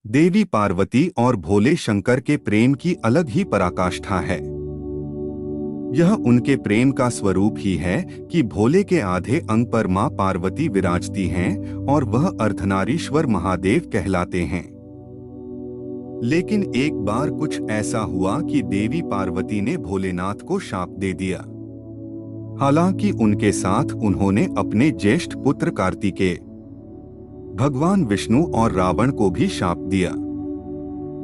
देवी पार्वती और भोले शंकर के प्रेम की अलग ही पराकाष्ठा है। यह उनके प्रेम का स्वरूप ही है कि भोले के आधे अंग पर मां पार्वती विराजती हैं और वह अर्धनारीश्वर महादेव कहलाते हैं। लेकिन एक बार कुछ ऐसा हुआ कि देवी पार्वती ने भोलेनाथ को शाप दे दिया। हालांकि उनके साथ उन्होंने अपने ज्येष्ठ पुत्र कार्तिकेय, भगवान विष्णु और रावण को भी शाप दिया।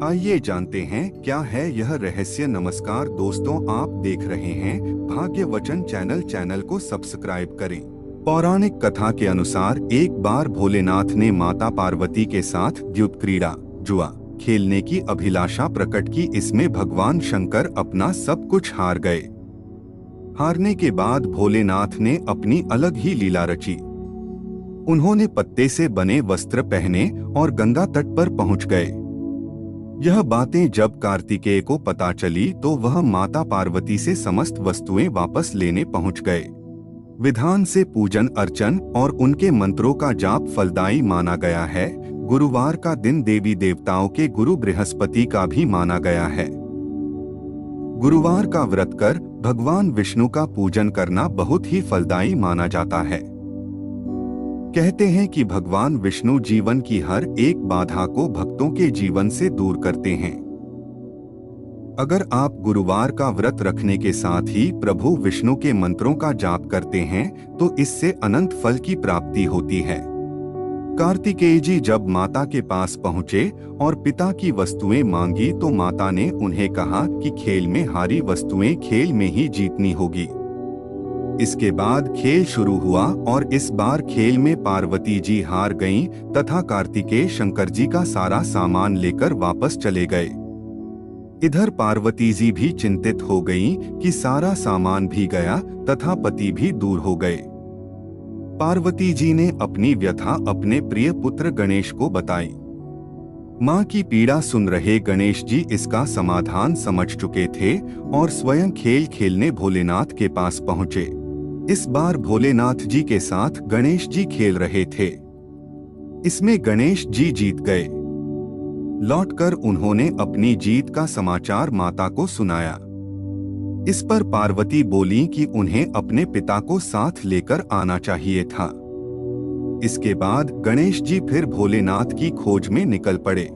आइए जानते हैं क्या है यह रहस्य। नमस्कार दोस्तों, आप देख रहे हैं भाग्य वचन चैनल को सब्सक्राइब करें। पौराणिक कथा के अनुसार एक बार भोलेनाथ ने माता पार्वती के साथ द्यूत क्रीड़ा जुआ खेलने की अभिलाषा प्रकट की। इसमें भगवान शंकर अपना सब कुछ हार गए। हारने के बाद भोलेनाथ ने अपनी अलग ही लीला रची। उन्होंने पत्ते से बने वस्त्र पहने और गंगा तट पर पहुंच गए। यह बातें जब कार्तिकेय को पता चली तो वह माता पार्वती से समस्त वस्तुएं वापस लेने पहुंच गए। विधान से पूजन अर्चन और उनके मंत्रों का जाप फलदायी माना गया है। गुरुवार का दिन देवी देवताओं के गुरु बृहस्पति का भी माना गया है। गुरुवार का व्रत कर भगवान विष्णु का पूजन करना बहुत ही फलदायी माना जाता है। कहते हैं कि भगवान विष्णु जीवन की हर एक बाधा को भक्तों के जीवन से दूर करते हैं। अगर आप गुरुवार का व्रत रखने के साथ ही प्रभु विष्णु के मंत्रों का जाप करते हैं तो इससे अनंत फल की प्राप्ति होती है। कार्तिकेय जी जब माता के पास पहुंचे और पिता की वस्तुएं मांगी तो माता ने उन्हें कहा कि खेल में हारी वस्तुएं खेल में ही जीतनी होगी। इसके बाद खेल शुरू हुआ और इस बार खेल में पार्वती जी हार गईं तथा कार्तिकेय शंकर जी का सारा सामान लेकर वापस चले गए। इधर पार्वती जी भी चिंतित हो गईं कि सारा सामान भी गया तथा पति भी दूर हो गए। पार्वती जी ने अपनी व्यथा अपने प्रिय पुत्र गणेश को बताई। मां की पीड़ा सुन रहे गणेश जी इसका समाधान समझ चुके थे और स्वयं खेल खेलने भोलेनाथ के पास पहुंचे। इस बार भोलेनाथ जी के साथ गणेश जी खेल रहे थे। इसमें गणेश जी जीत गए। लौटकर उन्होंने अपनी जीत का समाचार माता को सुनाया। इस पर पार्वती बोली कि उन्हें अपने पिता को साथ लेकर आना चाहिए था। इसके बाद गणेश जी फिर भोलेनाथ की खोज में निकल पड़े।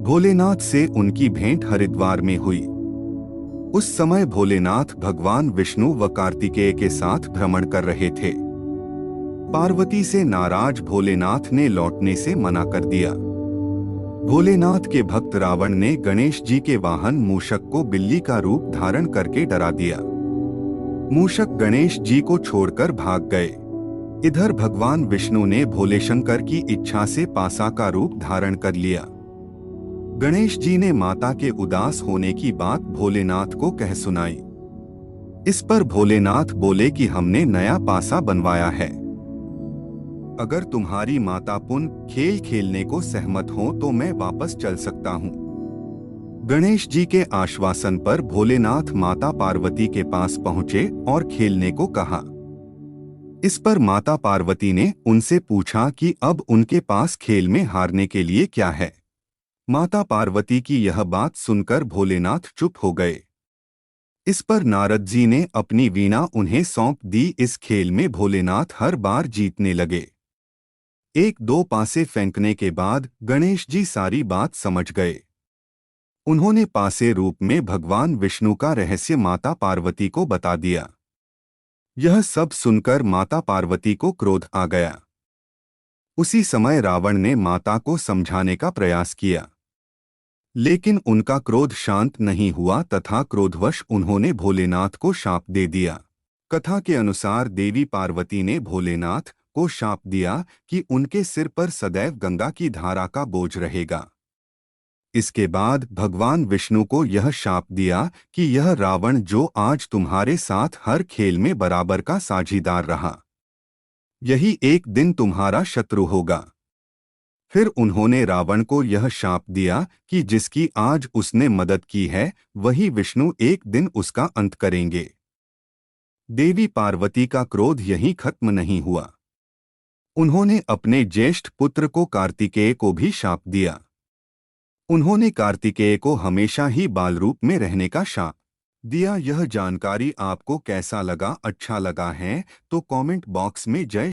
भोलेनाथ से उनकी भेंट हरिद्वार में हुई। उस समय भोलेनाथ भगवान विष्णु व कार्तिकेय के साथ भ्रमण कर रहे थे। पार्वती से नाराज भोलेनाथ ने लौटने से मना कर दिया। भोलेनाथ के भक्त रावण ने गणेश जी के वाहन मूषक को बिल्ली का रूप धारण करके डरा दिया। मूषक गणेश जी को छोड़कर भाग गए। इधर भगवान विष्णु ने भोले शंकर की इच्छा से पासा का रूप धारण कर लिया। गणेश जी ने माता के उदास होने की बात भोलेनाथ को कह सुनाई। इस पर भोलेनाथ बोले कि हमने नया पासा बनवाया है। अगर तुम्हारी माता पुनः खेल खेलने को सहमत हो तो मैं वापस चल सकता हूँ। गणेश जी के आश्वासन पर भोलेनाथ माता पार्वती के पास पहुँचे और खेलने को कहा। इस पर माता पार्वती ने उनसे पूछा कि अब उनके पास खेल में हारने के लिए क्या है। माता पार्वती की यह बात सुनकर भोलेनाथ चुप हो गए। इस पर नारद जी ने अपनी वीणा उन्हें सौंप दी। इस खेल में भोलेनाथ हर बार जीतने लगे। एक दो पासे फेंकने के बाद गणेश जी सारी बात समझ गए। उन्होंने पासे रूप में भगवान विष्णु का रहस्य माता पार्वती को बता दिया। यह सब सुनकर माता पार्वती को क्रोध आ गया। उसी समय रावण ने माता को समझाने का प्रयास किया, लेकिन उनका क्रोध शांत नहीं हुआ तथा क्रोधवश उन्होंने भोलेनाथ को शाप दे दिया। कथा के अनुसार देवी पार्वती ने भोलेनाथ को शाप दिया कि उनके सिर पर सदैव गंगा की धारा का बोझ रहेगा। इसके बाद भगवान विष्णु को यह शाप दिया कि यह रावण जो आज तुम्हारे साथ हर खेल में बराबर का साझीदार रहा, यही एक दिन तुम्हारा शत्रु होगा। फिर उन्होंने रावण को यह शाप दिया कि जिसकी आज उसने मदद की है वही विष्णु एक दिन उसका अंत करेंगे। देवी पार्वती का क्रोध यहीं खत्म नहीं हुआ। उन्होंने अपने ज्येष्ठ पुत्र को कार्तिकेय को भी शाप दिया। उन्होंने कार्तिकेय को हमेशा ही बाल रूप में रहने का शाप दिया। यह जानकारी आपको कैसा लगा? अच्छा लगा है तो कमेंट बॉक्स में जय